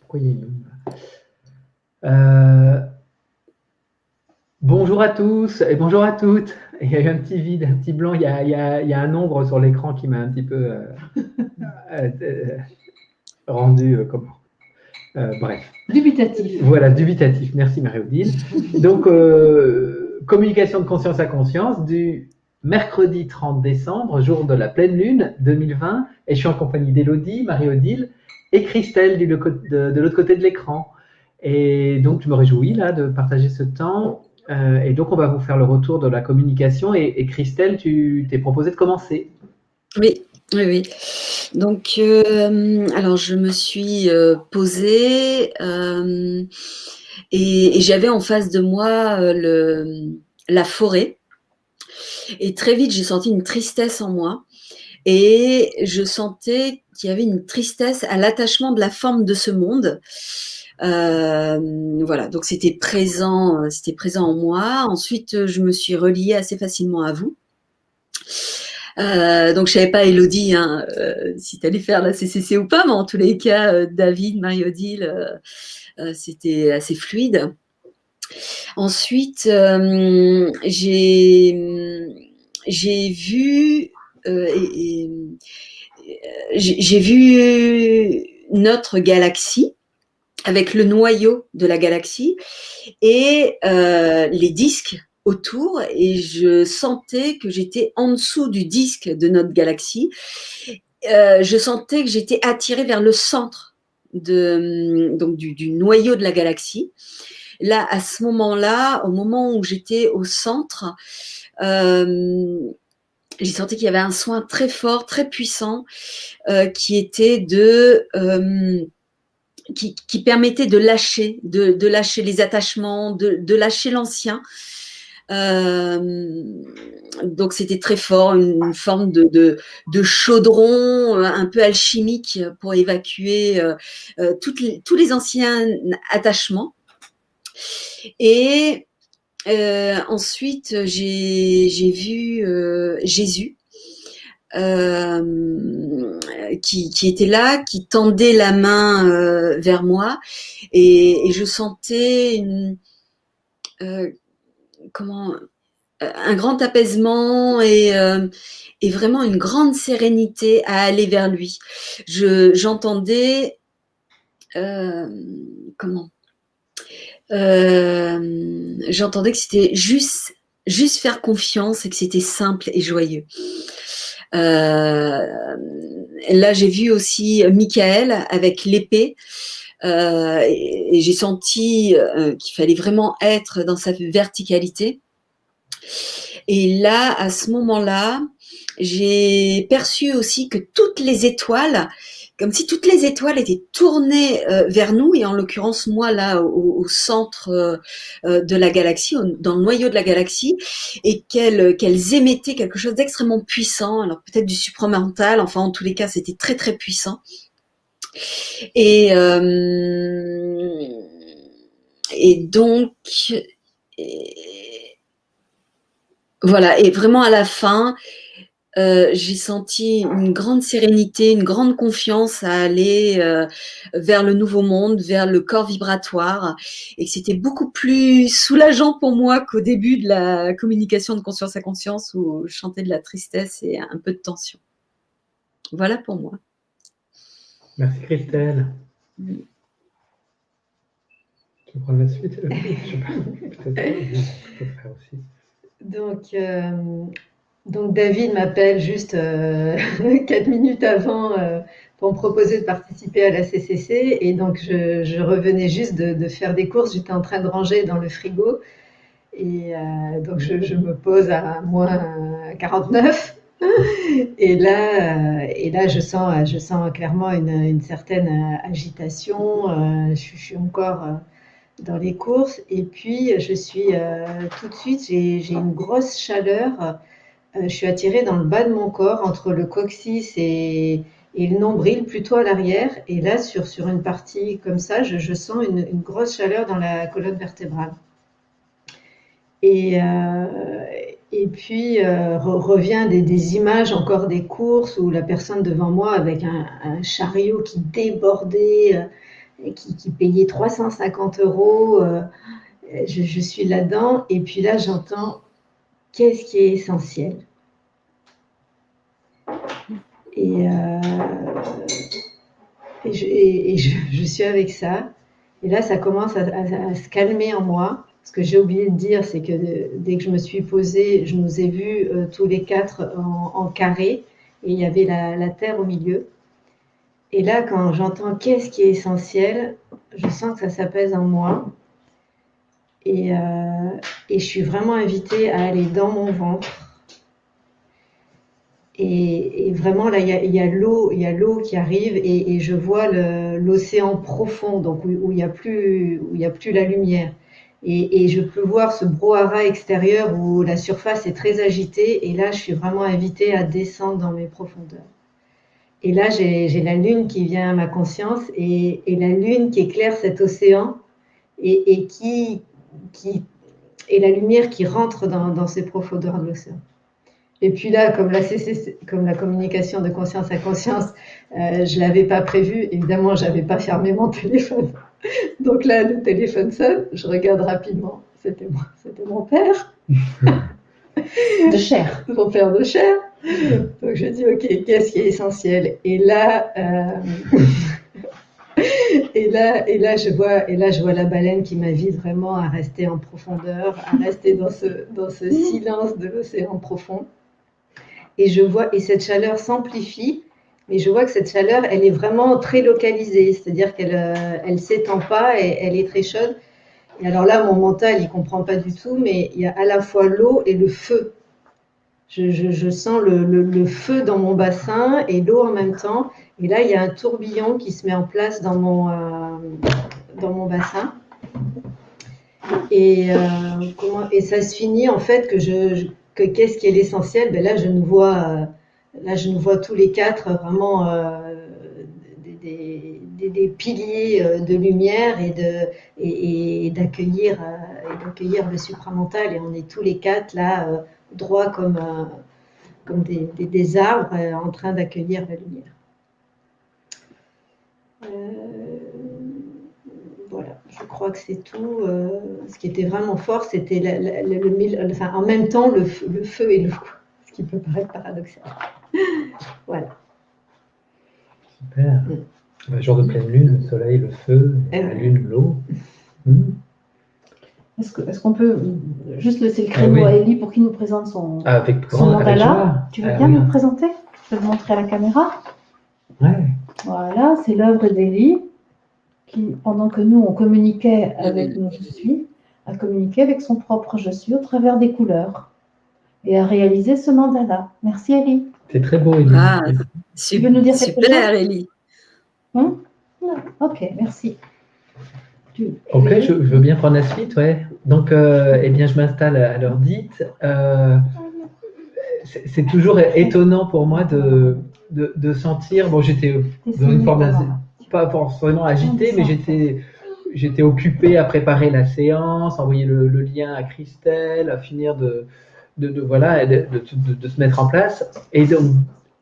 Pourquoi il y a une... Euh, Bonjour à tous et bonjour à toutes. Il y a eu un petit vide, un petit blanc. Il y a un nombre sur l'écran qui m'a un petit peu euh, euh, rendu comment bref. Dubitatif. Voilà, dubitatif. Merci Marie-Odile. Donc, communication de conscience à conscience du mercredi 30 décembre, jour de la pleine lune 2020. Et je suis en compagnie d'Élodie, Marie-Odile et Christelle de l'autre côté de l'écran. Et donc, je me réjouis là de partager ce temps. Et donc, on va vous faire le retour de la communication. Et Christelle, tu t'es proposé de commencer. Oui, oui, oui. Donc, alors je me suis posée et j'avais en face de moi la forêt. Et très vite, j'ai senti une tristesse en moi. Et je sentais qu'il y avait une tristesse à l'attachement de la forme de ce monde. Voilà, donc c'était présent en moi. Ensuite, je me suis reliée assez facilement à vous. Donc je savais pas, Elodie, hein, si tu allais faire la CCC ou pas, mais en tous les cas, David, Marie-Odile, c'était assez fluide. Ensuite, j'ai vu j'ai vu notre galaxie avec le noyau de la galaxie et les disques autour, et je sentais que j'étais en dessous du disque de notre galaxie. Je sentais que j'étais attirée vers le centre donc du noyau de la galaxie. Là, à ce moment-là, au moment où j'étais au centre, j'ai senti qu'il y avait un soin très fort, très puissant, qui était qui permettait de lâcher les attachements, de lâcher l'ancien. Donc c'était très fort, une forme de chaudron un peu alchimique pour évacuer tous les anciens attachements. Et ensuite, j'ai vu Jésus qui était là, qui tendait la main vers moi, et je sentais comment un grand apaisement et vraiment une grande sérénité à aller vers lui. J'entendais comment j'entendais que c'était juste faire confiance et que c'était simple et joyeux. Là, j'ai vu aussi Michael avec l'épée. Et j'ai senti qu'il fallait vraiment être dans sa verticalité. Et là, à ce moment-là, j'ai perçu aussi que toutes les étoiles, comme si toutes les étoiles étaient tournées vers nous, et en l'occurrence moi là au centre de la galaxie, dans le noyau de la galaxie, et qu'elles émettaient quelque chose d'extrêmement puissant, alors peut-être du supramental, enfin en tous les cas c'était très très puissant. Et, et donc, et, voilà, et vraiment à la fin, j'ai senti une grande sérénité, une grande confiance à aller vers le nouveau monde, vers le corps vibratoire, et que c'était beaucoup plus soulageant pour moi qu'au début de la communication de conscience à conscience où je chantais de la tristesse et un peu de tension. Voilà pour moi. Merci Christelle. Mm. Tu veux prendre la suite, Élodie? Je sais pas. Peut-être je peux faire aussi. Donc, donc David m'appelle juste 4 minutes avant pour me proposer de participer à la CCC, et donc je revenais juste de faire des courses, j'étais en train de ranger dans le frigo, et donc je me pose à moins 49, et là je sens clairement une certaine agitation, je suis encore dans les courses, et puis je suis tout de suite, j'ai une grosse chaleur. Je suis attirée dans le bas de mon corps, entre le coccyx et le nombril, plutôt à l'arrière. Et là, sur une partie comme ça, je sens une grosse chaleur dans la colonne vertébrale. Et, et puis, revient des images, encore des courses, où la personne devant moi, avec un chariot qui débordait, qui payait 350 €. Je suis là-dedans et puis là, j'entends qu'est-ce qui est essentiel. Et je suis avec ça. Et là, ça commence à se calmer en moi. Ce que j'ai oublié de dire, c'est que dès que je me suis posée, je nous ai vus tous les quatre en carré et il y avait la terre au milieu. Et là, quand j'entends qu'est-ce qui est essentiel, je sens que ça s'apaise en moi. Et je suis vraiment invitée à aller dans mon ventre. Et vraiment, là, il y a l'eau qui arrive et je vois l'océan profond, donc où il n'y a plus la lumière. Et je peux voir ce brouhaha extérieur où la surface est très agitée. Et là, je suis vraiment invitée à descendre dans mes profondeurs. Et là, j'ai la lune qui vient à ma conscience et la lune qui éclaire cet océan et qui et la lumière qui rentre dans ces profondeurs de l'océan. Et puis là, comme la communication de conscience à conscience, je l'avais pas prévu. Évidemment, j'avais pas fermé mon téléphone. Donc là, le téléphone sonne. Je regarde rapidement. C'était mon père. De chair. Mon père de chair. Donc je dis ok, qu'est-ce qui est essentiel? Et là, je vois la baleine qui m'invite vraiment à rester en profondeur, à rester dans ce silence de l'océan profond. Et cette chaleur s'amplifie, mais je vois que cette chaleur, elle est vraiment très localisée, c'est-à-dire qu'elle s'étend pas et elle est très chaude. Et alors là, mon mental, il comprend pas du tout, mais il y a à la fois l'eau et le feu. Je sens le feu dans mon bassin et l'eau en même temps. Et là, il y a un tourbillon qui se met en place dans mon bassin. Et ça se finit en fait que qu'est-ce qui est l'essentiel? Ben là, je nous vois tous les quatre vraiment des piliers de lumière et d'accueillir le supramental. Et on est tous les quatre là, droits comme des arbres en train d'accueillir la lumière. Voilà, je crois que c'est tout. Ce qui était vraiment fort, c'était en même temps le feu et l'eau, ce qui peut paraître paradoxal. Voilà. Super. Le jour de pleine lune, le soleil, le feu, la lune, l'eau. Est-ce qu'on peut juste laisser le créneau à Élie pour qu'il nous présente son mandala? Tu veux bien nous le présenter? Je vais le montrer à la caméra. Ouais. Voilà, c'est l'œuvre d'Élie qui, pendant que nous, on communiquait avec mon je suis, a communiqué avec son propre je suis au travers des couleurs et a réalisé ce mandala. Merci Élie. C'est très beau, Élie. Ah, tu veux nous dire quelque chose? Super, Élie. Ok, merci. Ok, je veux bien prendre la suite, ouais. Donc, eh bien, je m'installe à l'heure dite. C'est toujours étonnant pour moi de sentir. Bon, j'étais dans une forme pas forcément agitée, mais j'étais occupée à préparer la séance, envoyer le lien à Christelle, à finir de se mettre en place. Et donc,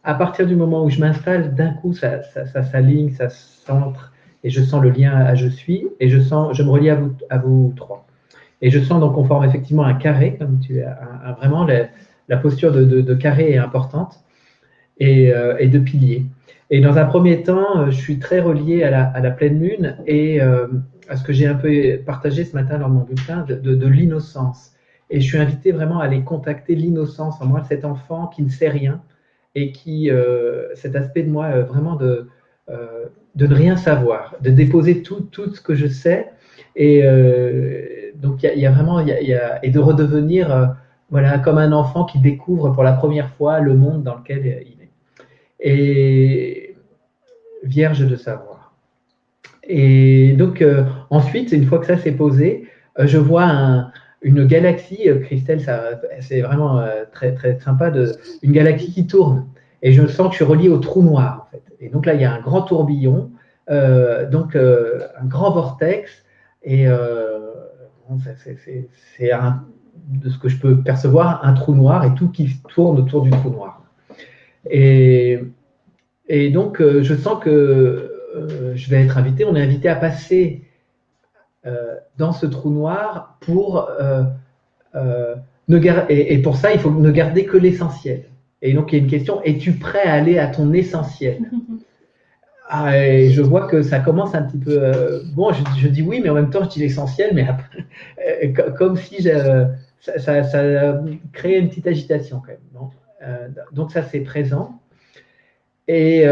à partir du moment où je m'installe, d'un coup, ça s'aligne, ça se centre. Et je sens le lien à je suis, et je me relie à vous trois. Et je sens donc qu'on forme effectivement un carré, comme tu as vraiment la posture de carré est importante, et de pilier. Et dans un premier temps, je suis très relié à la pleine lune et à ce que j'ai un peu partagé ce matin dans mon bulletin de l'innocence. Et je suis invité vraiment à aller contacter l'innocence en moi, cet enfant qui ne sait rien, et qui, cet aspect de moi vraiment de ne rien savoir, de déposer tout ce que je sais, et donc il y a vraiment, et de redevenir voilà, comme un enfant qui découvre pour la première fois le monde dans lequel il est, et vierge de savoir. Et donc ensuite, une fois que ça s'est posé, je vois une galaxie, Christelle, c'est vraiment très, très sympa, une galaxie qui tourne. Et je sens que je suis relié au trou noir, en fait. Et donc là, il y a un grand tourbillon, donc un grand vortex, et c'est de ce que je peux percevoir, un trou noir, et tout qui tourne autour du trou noir. Et donc, je sens que je vais être invité, on est invité à passer dans ce trou noir pour et pour ça, il faut ne garder que l'essentiel. Et donc, il y a une question, es-tu prêt à aller à ton essentiel? Et je vois que ça commence un petit peu. Bon, je dis oui, mais en même temps, je dis l'essentiel, mais comme si ça créait une petite agitation quand même. Donc, ça, c'est présent. Et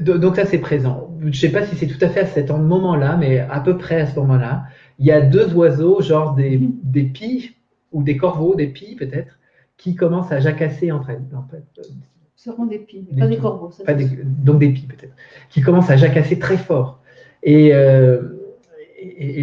donc, ça, c'est présent. Je ne sais pas si c'est tout à fait à cet moment-là, mais à peu près à ce moment-là, il y a deux oiseaux, genre des pies, ou des corbeaux, des pies peut-être, qui commencent à jacasser entre elles. En fait, Sûrement des pies, pas des corbeaux. Ça, donc des pies peut-être, qui commencent à jacasser très fort. Et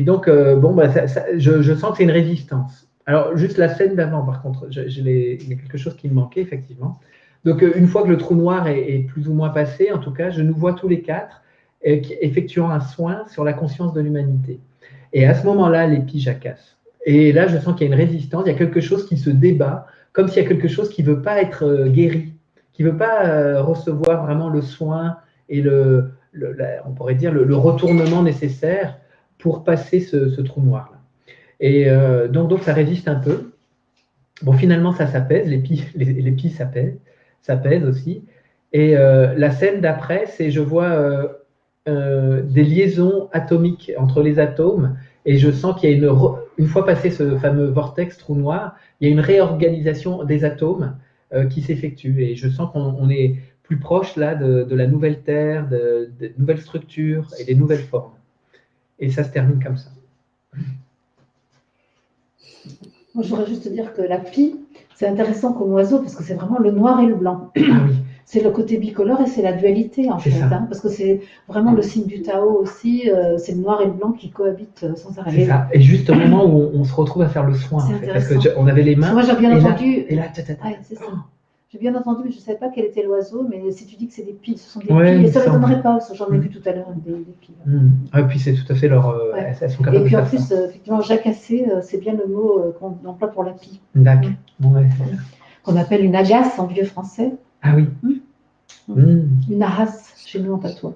donc, bon, bah, je sens que c'est une résistance. Alors, juste la scène d'avant, par contre, il y a quelque chose qui me manquait, effectivement. Donc, une fois que le trou noir est plus ou moins passé, en tout cas, je nous vois tous les quatre effectuant un soin sur la conscience de l'humanité. Et à ce moment-là, les pies jacassent. Et là, je sens qu'il y a une résistance, il y a quelque chose qui se débat, comme s'il y a quelque chose qui ne veut pas être guéri, qui ne veut pas recevoir vraiment le soin et on pourrait dire le retournement nécessaire pour passer ce trou noir-là. Et donc, ça résiste un peu. Bon, finalement, ça s'apaise, les pies s'apaisent aussi. Et la scène d'après, c'est je vois des liaisons atomiques entre les atomes, et je sens qu'il y a une fois passé ce fameux vortex trou noir, il y a une réorganisation des atomes qui s'effectue. Et je sens qu'on est plus proche là de la nouvelle Terre, de nouvelles structures et des nouvelles formes. Et ça se termine comme ça. Moi, je voudrais juste dire que la pie, c'est intéressant comme oiseau parce que c'est vraiment le noir et le blanc. Ah oui. C'est le côté bicolore et c'est la dualité en fait, parce que c'est vraiment le signe du Tao aussi, c'est le noir et le blanc qui cohabitent sans arrêt. C'est ça. Et juste au moment où on se retrouve à faire le soin, en fait, parce qu'on avait les mains. Moi, j'ai bien entendu. C'est ça. J'ai bien entendu, mais je ne savais pas quel était l'oiseau. Mais si tu dis que c'est des pies, ce sont des pies, et ça ne m'étonnerait pas, parce que j'en ai vu tout à l'heure des pies. Et puis c'est tout à fait leur. Elles sont capables et puis de en faire plus, ça. effectivement, jacassé, c'est bien le mot qu'on emploie pour la pie. D'accord. Qu'on appelle une agace en vieux français. Ah oui. Une arace chez nous en patois.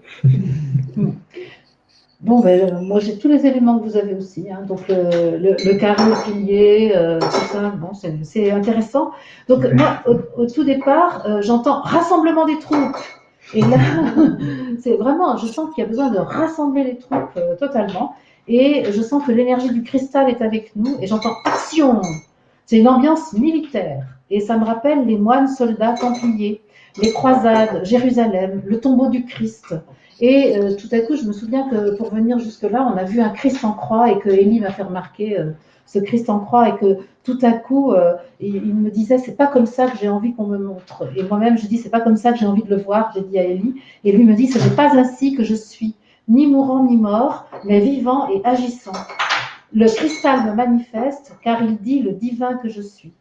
Bon, moi j'ai tous les éléments que vous avez aussi, hein. Donc le carré, le pilier, tout ça, bon, c'est intéressant. Donc moi, au tout départ, j'entends rassemblement des troupes. Et là, c'est vraiment, je sens qu'il y a besoin de rassembler les troupes totalement. Et je sens que l'énergie du cristal est avec nous. Et j'entends action. C'est une ambiance militaire. Et ça me rappelle les moines, soldats, templiers, les croisades, Jérusalem, le tombeau du Christ. Et tout à coup, je me souviens que pour venir jusque-là, on a vu un Christ en croix et que Élie m'a fait remarquer ce Christ en croix et que tout à coup, il me disait, c'est pas comme ça que j'ai envie qu'on me montre. Et moi-même, je dis, c'est pas comme ça que j'ai envie de le voir, j'ai dit à Élie. Et lui me dit, ce n'est pas ainsi que je suis, ni mourant ni mort, mais vivant et agissant. Le cristal me manifeste car il dit le divin que je suis.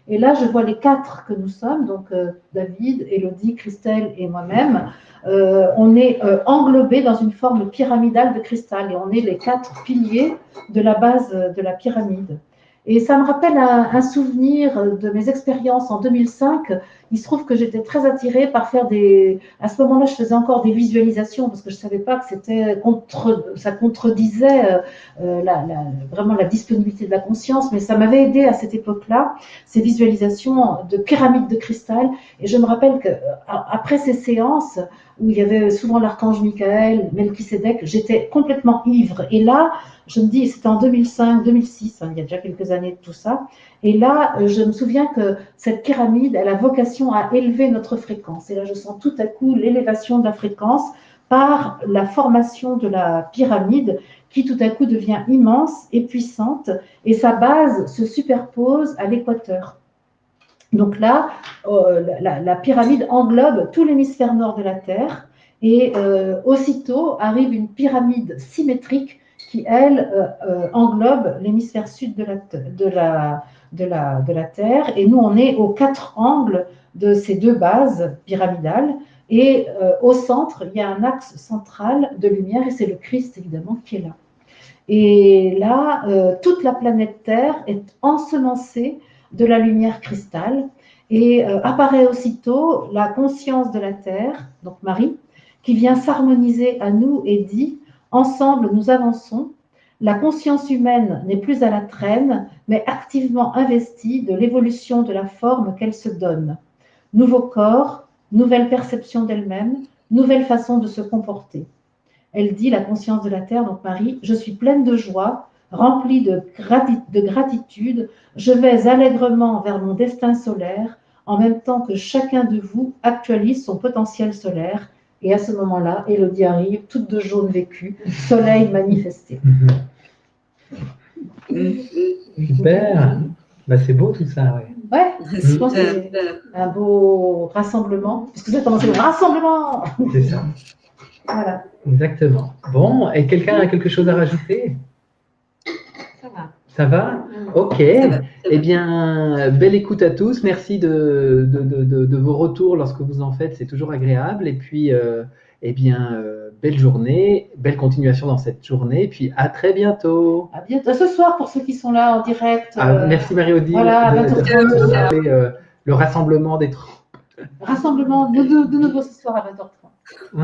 Et là, je vois les quatre que nous sommes, donc David, Élodie, Christelle et moi-même. On est englobés dans une forme pyramidale de cristal et on est les quatre piliers de la base de la pyramide. Et ça me rappelle un souvenir de mes expériences en 2005. Il se trouve que j'étais très attirée par faire À ce moment-là, je faisais encore des visualisations parce que je ne savais pas que ça contredisait vraiment la disponibilité de la conscience, mais ça m'avait aidé à cette époque-là, ces visualisations de pyramides de cristal. Et je me rappelle qu'après ces séances, où il y avait souvent l'archange Michael, Melchisédek, j'étais complètement ivre. Et là, je me dis, c'était en 2005, 2006, il y a déjà quelques années de tout ça. Et là, je me souviens que cette pyramide, elle a vocation à élever notre fréquence. Et là, je sens tout à coup l'élévation de la fréquence par la formation de la pyramide qui tout à coup devient immense et puissante. Et sa base se superpose à l'équateur. Donc là, la pyramide englobe tout l'hémisphère nord de la Terre et aussitôt arrive une pyramide symétrique qui, elle, englobe l'hémisphère sud de la Terre. Et nous, on est aux quatre angles de ces deux bases pyramidales. Et au centre, il y a un axe central de lumière et c'est le Christ, évidemment, qui est là. Et là, toute la planète Terre est ensemencée de la lumière cristal. Et apparaît aussitôt la conscience de la Terre, donc Marie, qui vient s'harmoniser à nous et dit « Ensemble, nous avançons. La conscience humaine n'est plus à la traîne, mais activement investie de l'évolution de la forme qu'elle se donne. Nouveau corps, nouvelle perception d'elle-même, nouvelle façon de se comporter. » Elle dit, la conscience de la Terre, donc Marie, « Je suis pleine de joie, remplie de gratitude, je vais allègrement vers mon destin solaire, en même temps que chacun de vous actualise son potentiel solaire. » Et à ce moment-là, Élodie arrive, toute de jaune vécu, soleil manifesté. Super. Bah, c'est beau tout ça, ouais. Ouais, je pense que c'est un beau rassemblement, puisque vous avez commencé le rassemblement. C'est ça. Voilà. Exactement. Bon, et quelqu'un a quelque chose à rajouter? Ça va. Ça va? Ok. Eh bien, belle écoute à tous. Merci de vos retours lorsque vous en faites. C'est toujours agréable. Et puis, eh bien, belle journée, belle continuation dans cette journée. Et puis, à très bientôt. À bientôt. Ce soir, pour ceux qui sont là en direct. Merci Marie-Odile Voilà, à bientôt. de rappeler le rassemblement des 30. Rassemblement de nouveau ce soir à 20h30. Ouais.